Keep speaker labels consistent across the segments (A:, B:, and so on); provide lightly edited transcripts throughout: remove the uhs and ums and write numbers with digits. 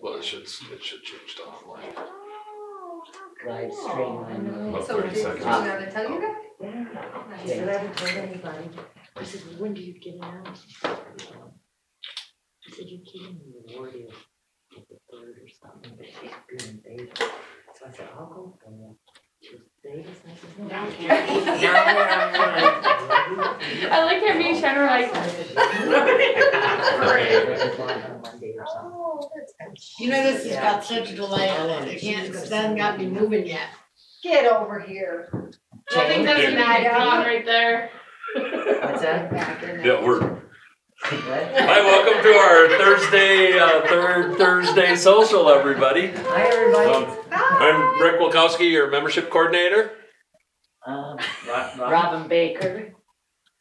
A: Well, it should change to online.
B: Live stream.
A: About
C: So
A: 30
C: did
A: seconds.
C: you gotta tell you guys?
B: Yeah. She said I haven't told anybody. I said, when do you get it out? She said, you can't reward you with the third or something, but she's good in Vegas. So I said, I'll go for it. She was Vegas, and I said, no, I can't.
D: I like him being Shannon like.
E: You know, this has got such a delay on it, it hasn't got me moving yet.
C: Get over here.
D: I think that's an icon right there.
B: What's that?
A: Yeah, we're.
B: What?
A: Hi, welcome to our Thursday, third Thursday social, everybody.
B: Hi, everybody.
A: I'm Rick Wilkowski, your membership coordinator.
B: Robin Baker,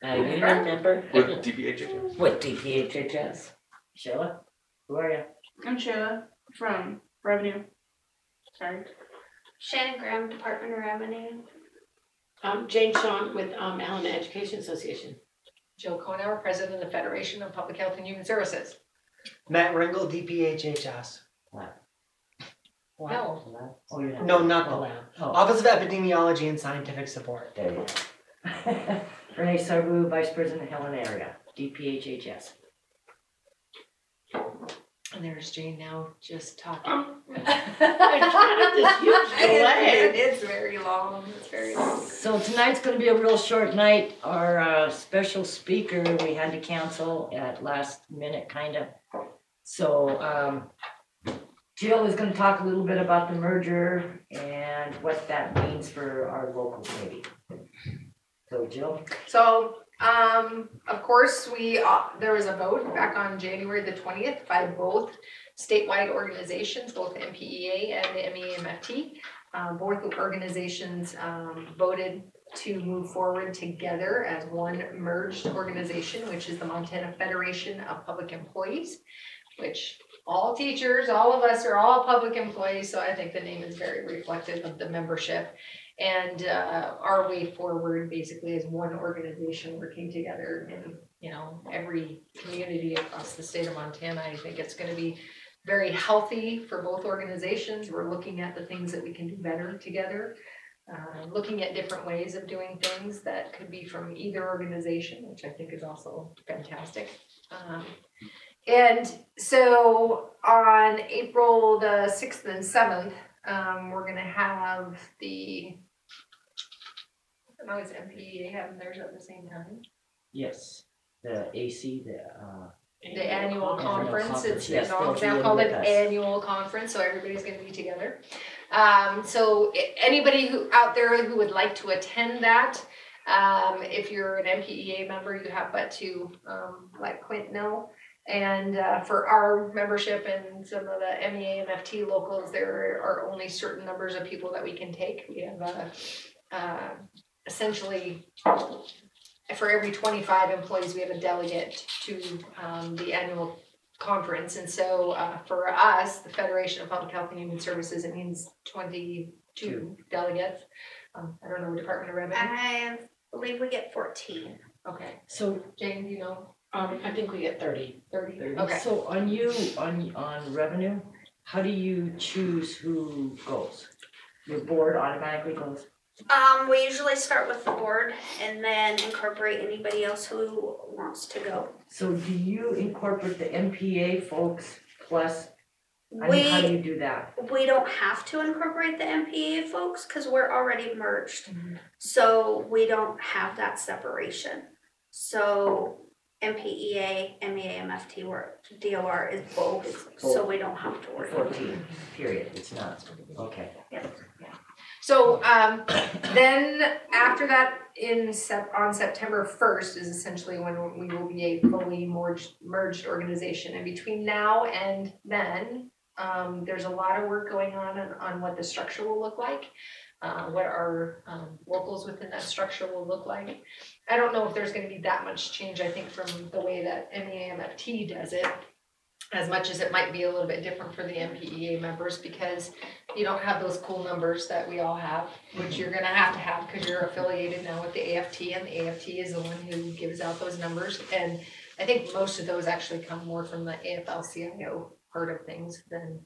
B: union member.
A: With DPHHS.
B: With DPHHS. Sheila, who are you?
D: I'm Sheila from Revenue. Sorry.
F: Shannon Graham, Department of Revenue.
E: Jane Shawn with Allen Education Association.
C: Jill Konauer, President of the Federation of Public Health and Human Services.
G: Matt Ringel, DPHHS.
C: No.
B: Oh, you're not.
G: No, not the lab.
B: Oh,
G: Office of Epidemiology and Scientific Support.
B: there you go. Renee Sarbu, Vice President, Helen Area, DPHHS.
C: And there's Jane now just talking.
E: This huge delay.
C: It's very long. It's very long.
B: So tonight's going to be a real short night. Our special speaker we had to cancel at last minute, kind of. So Jill is going to talk a little bit about the merger and what that means for our local committee. So Jill?
C: So, of course, there was a vote back on January the 20th by both statewide organizations, both the MPEA and the MEMFT. Both organizations voted to move forward together as one merged organization, which is the Montana Federation of Public Employees, which all teachers, all of us are all public employees, so I think the name is very reflective of the membership. And our way forward basically is one organization working together in, every community across the state of Montana. I think it's going to be very healthy for both organizations. We're looking at the things that we can do better together, looking at different ways of doing things that could be from either organization, which I think is also fantastic. And so on April the 6th and 7th, we're going to have I don't know, is MPEA having theirs at the same time?
B: Yes. The AC,
C: The annual conference. It's
B: yes,
C: now
B: they'll
C: called
B: be
C: an
B: with us.
C: annual conference, so everybody's going to be together. So anybody out there who would like to attend that, if you're an MPEA member, you have but to let Quint know. And for our membership and some of the MEA-MFT locals, there are only certain numbers of people that we can take. We have essentially, for every 25 employees, we have a delegate to the annual conference. And so for us, the Federation of Public Health and Human Services, it means 22 delegates. I don't know, Department of Revenue?
F: I believe we get 14.
C: Okay.
B: So
C: Jane, do you know?
E: I think we get 30.
C: 30? Okay.
B: So on revenue, how do you choose who goes? Your board automatically goes?
F: We usually start with the board and then incorporate anybody else who wants to go.
B: So do you incorporate the MPA folks plus, how do you do that?
F: We don't have to incorporate the MPA folks because we're already merged.
C: Mm-hmm.
F: So we don't have that separation. So MPEA, MEA-MFT, DOR is both, so we don't have to worry.
B: 14, period, it's not, okay.
F: Yeah.
C: So then after that, on September 1st is essentially when we will be a fully merged organization. And between now and then, there's a lot of work going on what the structure will look like, what our locals within that structure will look like. I don't know if there's going to be that much change, I think, from the way that MEA-MFT does it, as much as it might be a little bit different for the MPEA members, because you don't have those cool numbers that we all have, which you're going to have because you're affiliated now with the AFT, and the AFT is the one who gives out those numbers. And I think most of those actually come more from the AFL-CIO part of things than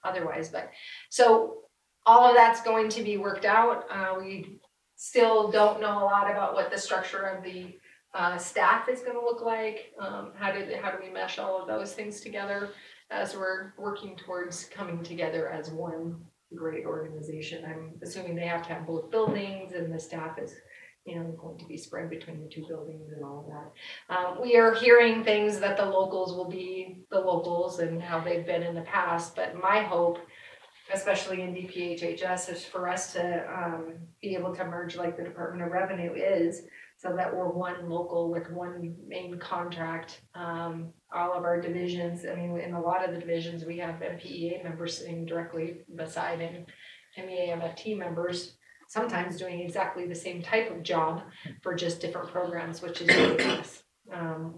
C: otherwise. But so all of that's going to be worked out. We still don't know a lot about what the structure of the staff is going to look like. How do we mesh all of those things together as we're working towards coming together as one great organization. I'm assuming they have to have both buildings, and the staff is, going to be spread between the two buildings and all of that. We are hearing things that the locals will be the locals and how they've been in the past, but my hope, especially in DPHHS, is for us to be able to merge like the Department of Revenue is, so that we're one local with one main contract. All of our divisions, I mean, in a lot of the divisions, we have MPEA members sitting directly beside and MEA MFT members, sometimes doing exactly the same type of job for just different programs, which is really nice.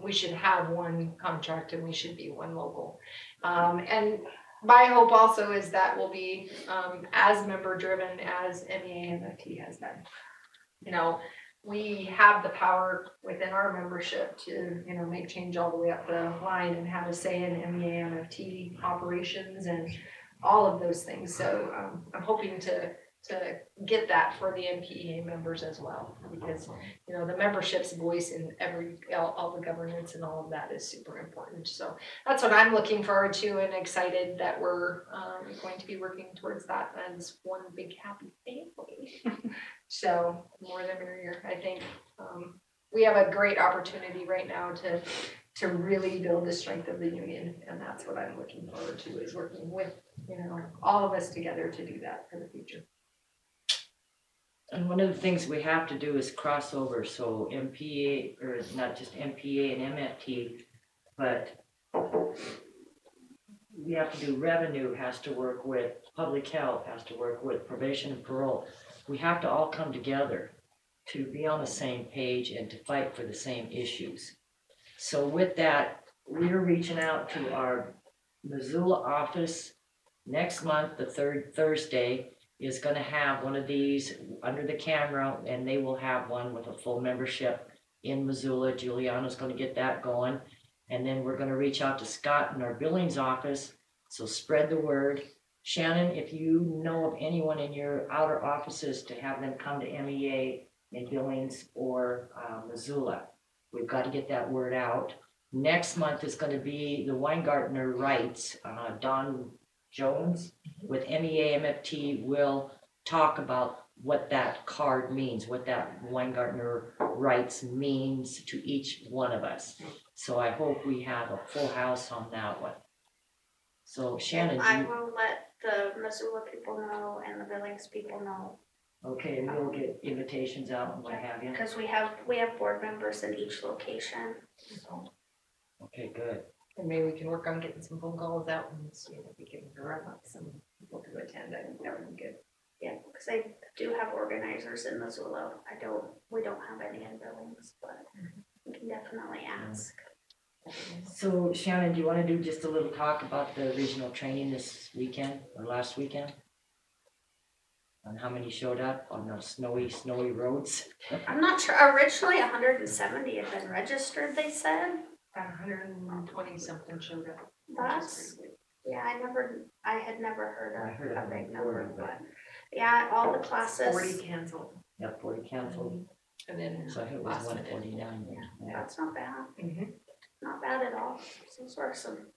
C: We should have one contract and we should be one local. And my hope also is that we'll be as member driven as MEA MFT has been. We have the power within our membership to, make change all the way up the line and have a say in MEA MFT operations and all of those things. So I'm hoping to get that for the MPEA members as well, because the membership's voice in all the governance and all of that is super important. So that's what I'm looking forward to, and excited that we're going to be working towards that as one big happy family. So more the merrier. I think we have a great opportunity right now to really build the strength of the union, and that's what I'm looking forward to, is working with all of us together to do that for the future.
B: And one of the things we have to do is cross over, so MPA, or not just MPA and MFT, but we have to do revenue, has to work with public health, has to work with probation and parole. We have to all come together to be on the same page and to fight for the same issues. So with that, we're reaching out to our Missoula office. Next month, the third Thursday, is going to have one of these under the camera, and they will have one with a full membership in Missoula. Juliana's going to get that going. And then we're going to reach out to Scott in our Billings office. So spread the word. Shannon, if you know of anyone in your outer offices, to have them come to MEA in Billings or Missoula. We've got to get that word out. Next month is going to be the Weingartner Rights. Don Jones with MEA MFT will talk about what that card means, what that Weingartner Rights means to each one of us. So I hope we have a full house on that one. So Shannon,
F: I will let the Missoula people know and the Billings people know.
B: Okay, and we'll get invitations out and what have you.
F: Because we have board members in each location. So.
B: Okay, good.
C: And maybe we can work on getting some phone calls out and see if we can drum up some people to attend. I think that would be good.
F: Yeah, because I do have organizers in Missoula. We don't have any in Billings, but we can definitely ask.
B: So Shannon, do you want to do just a little talk about the regional training this weekend or last weekend? On how many showed up on the snowy roads?
F: I'm not sure. Originally 170 had been registered, they said.
C: About 120 something showed up.
F: I had never heard of a big number,
B: 40,
F: but yeah, all the classes.
C: 40 canceled.
B: Yeah, 40 canceled.
C: And then
B: So I think it was 149. Yeah.
F: That's not bad.
C: Mm-hmm.
F: Not bad at all. Those were some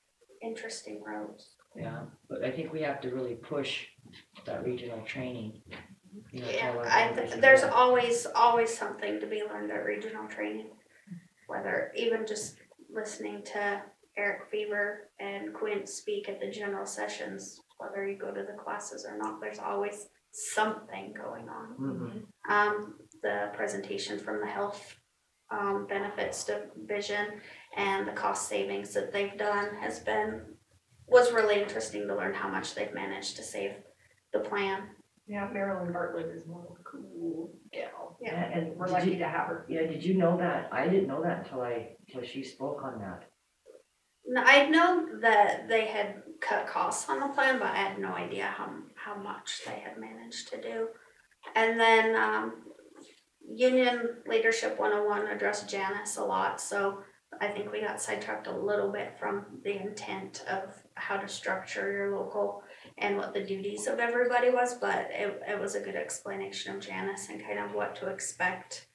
F: interesting roads.
B: Yeah, but I think we have to really push that regional training.
F: There's always something to be learned at regional training. Whether even just listening to Eric Fever and Quint speak at the general sessions, whether you go to the classes or not, there's always something going on.
B: Mm-hmm.
F: The presentation from the health benefits division and the cost savings that they've done was really interesting to learn how much they've managed to save the plan.
C: Yeah, Marilyn Bartlett is one cool gal.
B: Yeah, and
C: we're lucky to have her.
B: Yeah, did you know that? I didn't know that until she spoke on that.
F: No, I know that they had cut costs on the plan, but I had no idea how much they had managed to do. And then Union Leadership 101 addressed Janice a lot, so I think we got sidetracked a little bit from the intent of how to structure your local and what the duties of everybody was, but it was a good explanation of Janice and kind of what to expect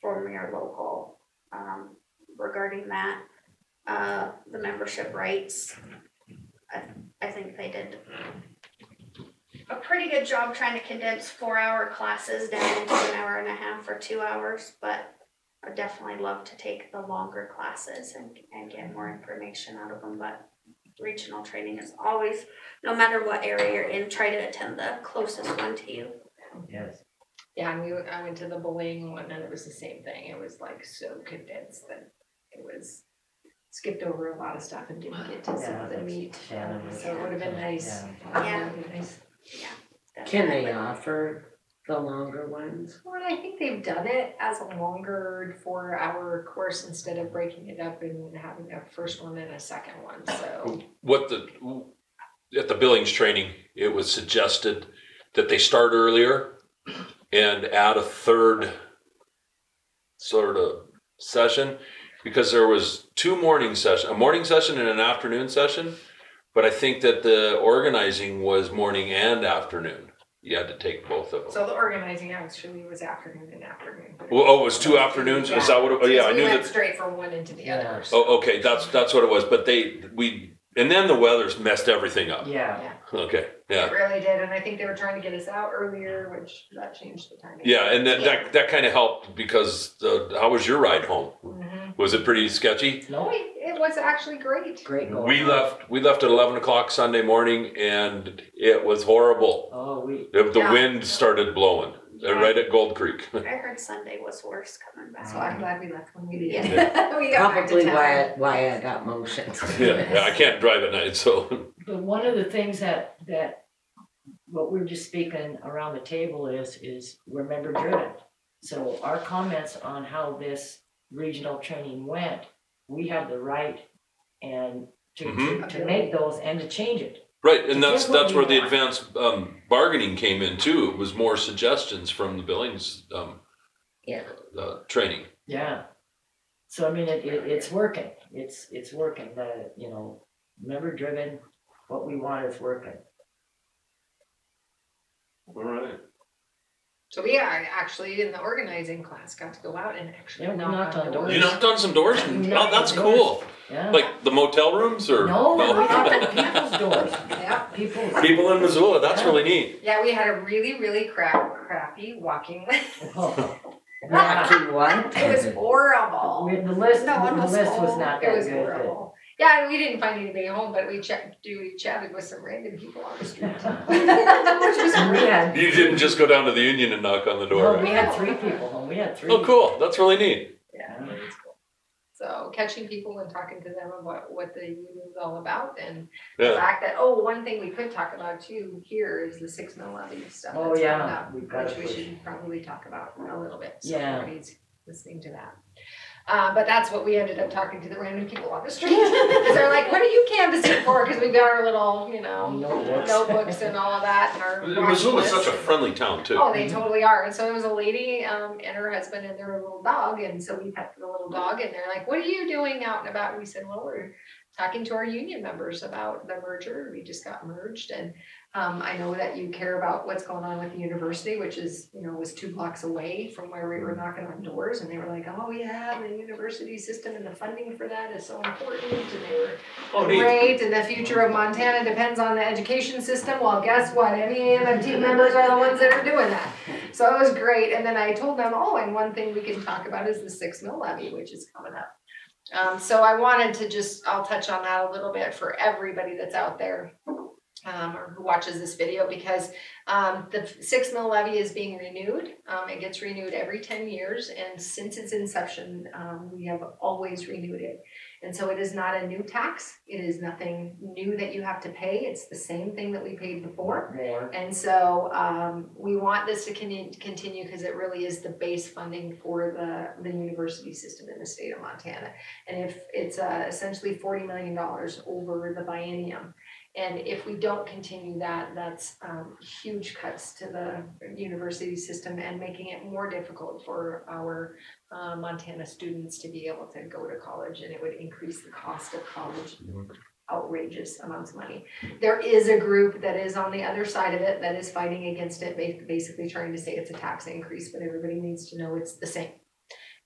F: from your local regarding that. The membership rights, I think they did a pretty good job trying to condense 4-hour classes down into an hour and a half or 2 hours, but I'd definitely love to take the longer classes and get more information out of them. But regional training is always, no matter what area you're in, try to attend the closest one to you.
B: Yes.
C: Yeah, and I went to the bullying one and it was the same thing. It was like so condensed that it was skipped over a lot of stuff and didn't get to some of the meat.
B: Yeah.
C: So it would have been nice.
F: Yeah.
C: It would have been nice.
H: Can they offer the longer ones?
C: Well, I think they've done it as a longer 4-hour course instead of breaking it up and having a first one and a second one. So
A: At the Billings training, it was suggested that they start earlier and add a third sort of session, because there was 2 morning sessions, a morning session and an afternoon session, but I think that the organizing was morning and afternoon. You had to take both of them.
C: So the organizing actually was afternoon and afternoon.
A: Well, it was 2 afternoons? Is that what it, yeah, I knew
C: we went
A: that.
C: straight from one into the other.
A: Oh, okay, that's what it was, but and then the weather's messed everything up.
B: Yeah.
A: Okay, yeah.
C: It really did, and I think they were trying to get us out earlier, which that changed the timing.
A: Yeah, and that kind of helped, because how was your ride home?
C: Mm-hmm.
A: Was it pretty sketchy?
C: No, it was actually great.
B: Great goal.
A: We left at 11 o'clock Sunday morning, and it was horrible.
B: Oh,
A: The wind started blowing right at Gold Creek.
F: I heard Sunday was worse coming back.
C: So I'm glad we left when we did.
F: Yeah.
C: We got back to
H: Probably
C: town.
H: why I got motion.
A: Yeah, I can't drive at night, so.
B: But one of the things that what we're just speaking around the table is we're member driven. So our comments on how this regional training went, we have the right and to make those and to change it.
A: Right, and that's where the
B: want.
A: advanced bargaining came in too. It was more suggestions from the Billings training.
B: Yeah. So I mean, it's working. It's working. Member driven. What we want is working.
A: All right.
C: So we actually in the organizing class got to go out and actually
B: Yeah, we knocked on doors.
A: You knocked on some doors?
B: We
A: Oh,
B: knocked
A: that's
B: on doors.
A: cool.
B: Yeah.
A: Like the motel rooms or?
B: No, we knocked on people's doors.
C: Yeah.
B: People's.
A: People in Missoula, that's really neat.
C: Yeah, we had a really, really crappy walking list.
H: Rocky what?
C: It was horrible.
B: The list,
C: No one
B: the
C: was
B: list was
C: home.
B: not
C: It
B: that
C: was
B: good.
C: horrible. Yeah, and we didn't find anybody home, but we chatted with some random people on the street. Which was great.
A: You didn't just go down to the Union and knock on the door.
B: No, we had 3 people home. We had 3.
A: Oh, cool. That's really neat.
C: Yeah, it was cool. So catching people and talking to them about what the union's all about, and the fact that one thing we could talk about too here is the 6 mil levy stuff.
B: Oh,
C: that's
B: yeah.
C: coming up,
B: We've got
C: which
B: to
C: we
B: push.
C: should probably talk about a little bit. So
B: Yeah.
C: everybody's listening to that. But that's what we ended up talking to the random people on the street. Because they're like, what are you canvassing for? Because we've got our little, notebooks and all of that. And our
A: Missoula's
C: watch
A: such a
C: list.
A: friendly town too.
C: Oh, they totally are. And so it was a lady and her husband and their little dog. And so we pet the little dog and they're like, what are you doing out and about? And we said, well, we're talking to our union members about the merger. We just got merged. And I know that you care about what's going on with the university, which is, was 2 blocks away from where we were knocking on doors. And they were like, oh yeah, the university system and the funding for that is so important. And they were great. And the future of Montana depends on the education system. Well, guess what? MEMT members are the ones that are doing that. So it was great. And then I told them, and one thing we can talk about is the 6 mil levy, which is coming up. So I wanted to I'll touch on that a little bit for everybody that's out there. Or who watches this video, because the 6 mil levy is being renewed. It gets renewed every 10 years, and since its inception, we have always renewed it. And so it is not a new tax. It is nothing new that you have to pay. It's the same thing that we paid before. And so we want this to continue because it really is the base funding for the university system in the state of Montana. And if it's essentially $40 million over the biennium. And if we don't continue that, that's huge cuts to the university system and making it more difficult for our Montana students to be able to go to college, and it would increase the cost of college outrageous amounts of money. There is a group that is on the other side of it that is fighting against it, basically trying to say it's a tax increase, but everybody needs to know it's the same.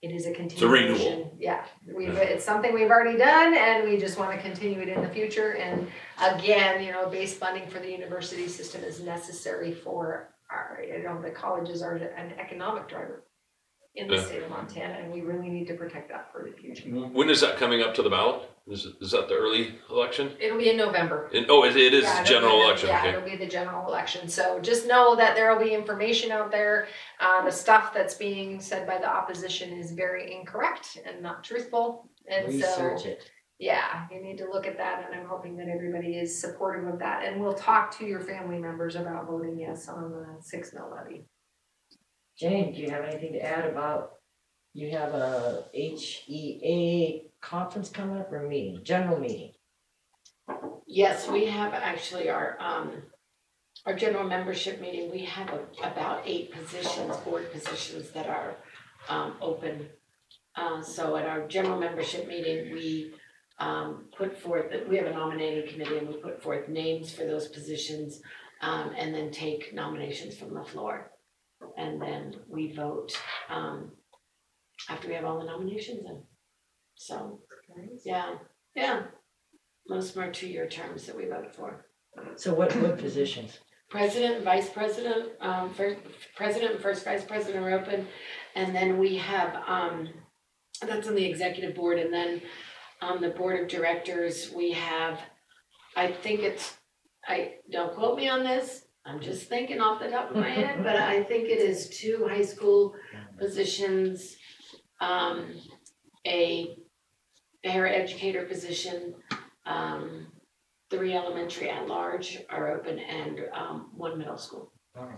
C: It is a continuation.
A: It's a renewal.
C: Yeah, it's something we've already done, and we just want to continue it in the future. And again, base funding for the university system is necessary for our, the colleges are an economic driver in the state of Montana, and we really need to protect that for the future.
A: When is that coming up to the ballot? Is that the early election?
C: It'll be in November.
A: It is
C: Yeah,
A: general election.
C: Yeah,
A: Okay.
C: it'll be the general election. So just know that there will be information out there. The stuff that's being said by the opposition is very incorrect and not truthful. And
B: Research it.
C: Yeah, you need to look at that, and I'm hoping that everybody is supportive of that. And we'll talk to your family members about voting yes on the 6 mil levy.
B: Jane, do you have anything to add about, you have a HEA conference coming up or meeting, general meeting?
H: Yes, we have actually our general membership meeting. We have about 8 positions, board positions that are open. So at our general membership meeting, we put forth, we have a nominating committee, and we put forth names for those positions, and then take nominations from the floor. And then we vote after we have all the nominations in. So, yeah. Most of them are 2-year terms that we vote for.
B: So what positions?
H: President, vice president, president and first vice president are open. And then we have, that's on the executive board. And then on the board of directors, we have, don't quote me on this, I'm just thinking off the top of my head, but I think it is 2 high school positions, a para educator position, 3 elementary at large are open, and 1 middle school.
B: Oh.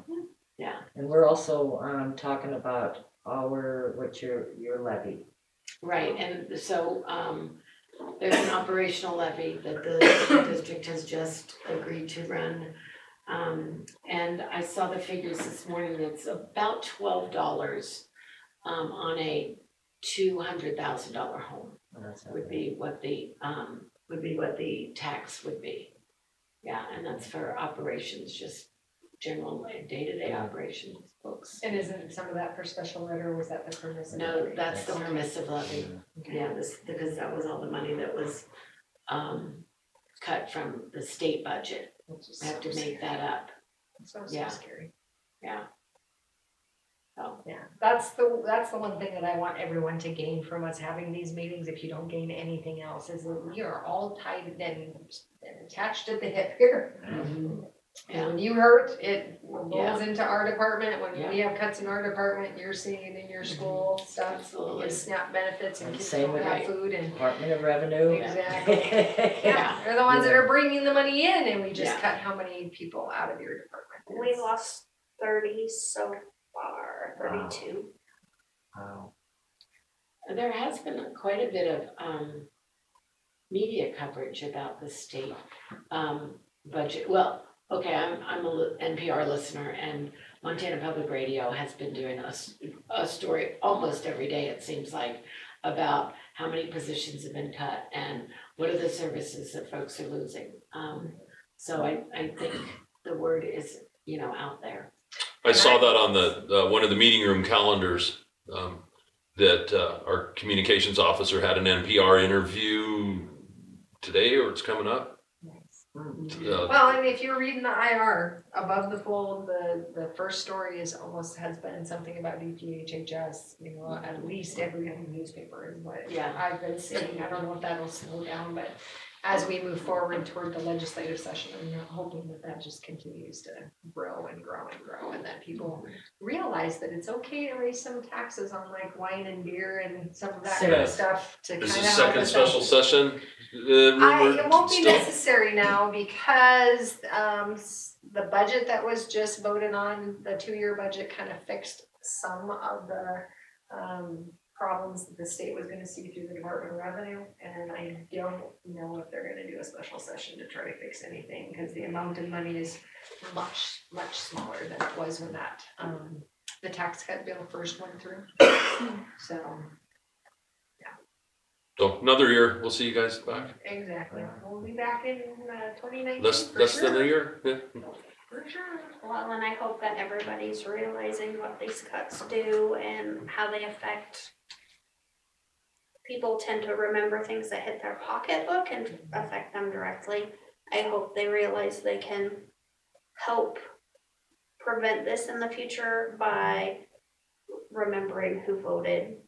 H: Yeah.
B: And we're also talking about your levy.
H: Right, and so there's an operational levy that the district has just agreed to run. And I saw the figures this morning, it's about $12 on a $200,000 home would be what the tax would be. Yeah, and that's for operations, just general day-to-day operations, folks.
C: And isn't some of that for special ed, or was that the permissive?
H: No, that's the permissive levy. Yeah, because that was all the money that was cut from the state budget. We have to make that up.
C: So
H: Yeah.
C: scary.
H: Yeah. So.
C: Yeah, that's the one thing that I want everyone to gain from us having these meetings. If you don't gain anything else, is that we are all tied and attached at the hip here.
H: Mm-hmm.
C: And when you hurt, it rolls
H: Yeah.
C: into our department. When
H: Yeah.
C: we have cuts in our department, you're seeing it in your school stuff.
H: Absolutely.
C: You get SNAP benefits, and
B: And
C: kids
B: same
C: don't
B: with
C: have food, and
B: Department of Revenue.
C: exactly.
H: Yeah.
C: They're the ones that are bringing the money in, and we just
H: Yeah.
C: cut how many people out of your department.
F: We lost 30 so far, 32.
B: Wow.
H: There has been quite a bit of media coverage about the state budget. Well, okay, I'm a NPR listener, and Montana Public Radio has been doing a story almost every day, it seems like, about how many positions have been cut and what are the services that folks are losing. So I think the word is, out there.
A: I saw that on the one of the meeting room calendars, that our communications officer had an NPR interview today, or it's coming up.
C: Well, and if you're reading the IR above the fold, the first story has been something about DPHHS. At least every other newspaper is what I've been seeing. I don't know if that'll slow down, but as we move forward toward the legislative session, I'm hoping that just continues to grow and grow and grow, and that people realize that it's okay to raise some taxes on like wine and beer and some of that kind of stuff to kind of
A: Is
C: help
A: the second
C: us
A: special
C: out.
A: session rumored
C: It won't be
A: still?
C: necessary now because the budget that was just voted on, the 2-year budget, kind of fixed some of the problems that the state was gonna see through the Department of Revenue, and I don't know if they're gonna do a special session to try to fix anything, because the amount of money is much, much smaller than it was when that, the tax cut bill first went through. So,
A: So another year, we'll see you guys back.
C: exactly, we'll be back in 2019
A: Less
C: for
A: than a
C: sure.
A: year. Yeah.
C: For sure.
F: Well, and I hope that everybody's realizing what these cuts do and how they affect. People tend to remember things that hit their pocketbook and affect them directly. I hope they realize they can help prevent this in the future by remembering who voted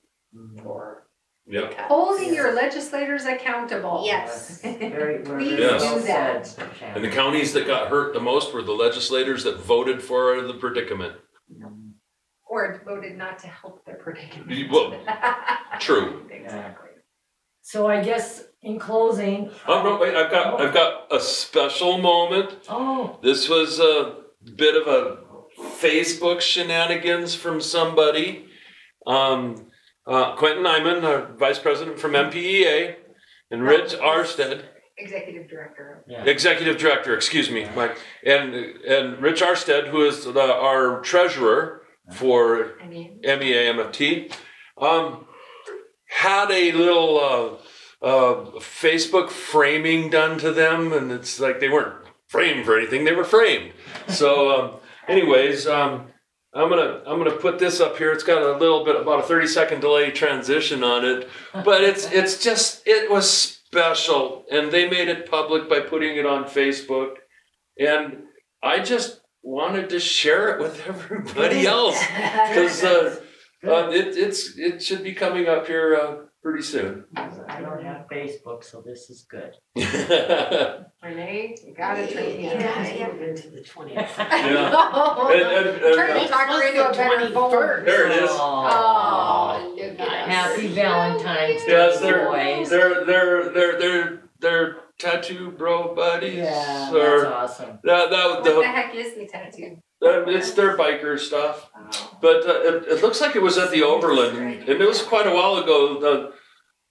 F: for the
A: Yep.
F: cuts.
C: Holding your legislators accountable.
F: Yes.
B: Very,
C: Please
A: Yes.
B: well
C: do that.
B: said, Shannon.
A: And the counties that got hurt the most were the legislators that voted for the predicament.
C: Or voted not to help their predicament.
A: Well, true.
C: Exactly.
B: So I guess in closing.
A: Oh no, wait! I've got a special moment.
B: Oh,
A: This was a bit of a Facebook shenanigans from somebody. Quentin Nyman, our vice president from MPEA, and Rich Arstead,
C: Executive director.
B: yeah.
A: executive director, excuse me, Mike, and Rich Arstead, who is our treasurer for
C: I mean,
A: MEA MFT, had a little Facebook framing done to them, and it's like they weren't framed for anything; they were framed. So, anyways, I'm gonna put this up here. It's got a little bit about a 30-second delay transition on it, but it was special, and they made it public by putting it on Facebook, and I just wanted to share it with everybody else because it should be coming up here pretty soon.
B: I don't have Facebook, so this is good.
C: Renee, you gotta train me.
F: Yeah.
H: Move into the 20th.
A: And,
C: Turn the talk radio to a better phone.
A: there it is.
C: Oh, look at us.
B: Happy Valentine's Day,
A: Yes,
B: boys.
A: they're tattoo bro buddies.
B: Yeah,
A: or
B: that's awesome.
C: What the heck is the tattoo?
A: it's their biker stuff.
C: Oh.
A: But it looks like it was at the Overland, and it was quite a while ago.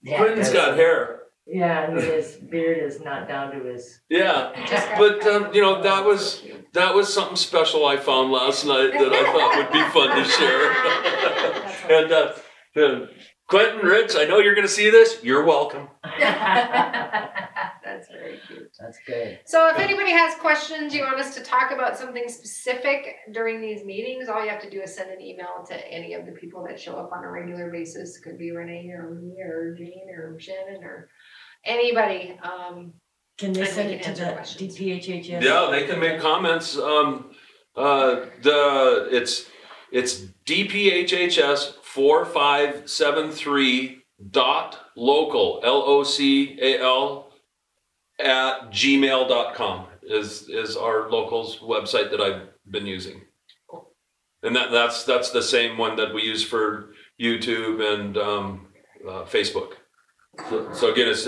B: Yeah,
A: Quentin's got hair.
B: Yeah, and his beard is not down to his.
A: Yeah,
C: Just got
A: but
C: cut.
A: that was something special I found last night that I thought would be fun to share. And Quentin, Rich, I know you're going to see this. You're welcome.
C: That's very cute.
B: That's good.
C: So if anybody has questions, you want us to talk about something specific during these meetings, all you have to do is send an email to any of the people that show up on a regular basis. Could be Renee or me or Jean or Shannon or anybody.
B: Can they
C: And
B: send
C: we
B: it
C: can
B: to
C: answer
B: the
C: questions.
B: DPHHS?
A: Yeah, they can make comments. It's DPHHS 4573.local LOCAL at gmail.com is our local's website that I've been using. And that's the same one that we use for YouTube and Facebook. So again, it's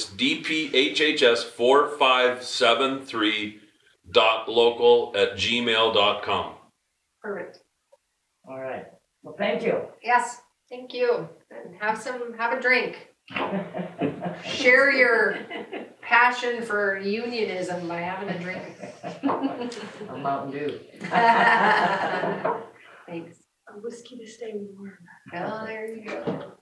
A: DPHHS 4573.local at gmail.com.
C: Perfect.
B: All right. Well, thank you.
C: Yes, thank you. And have a drink. Share your passion for unionism by having a drink.
B: A Mountain Dew.
C: Thanks.
H: A whiskey to stay warm.
C: Oh, there you go.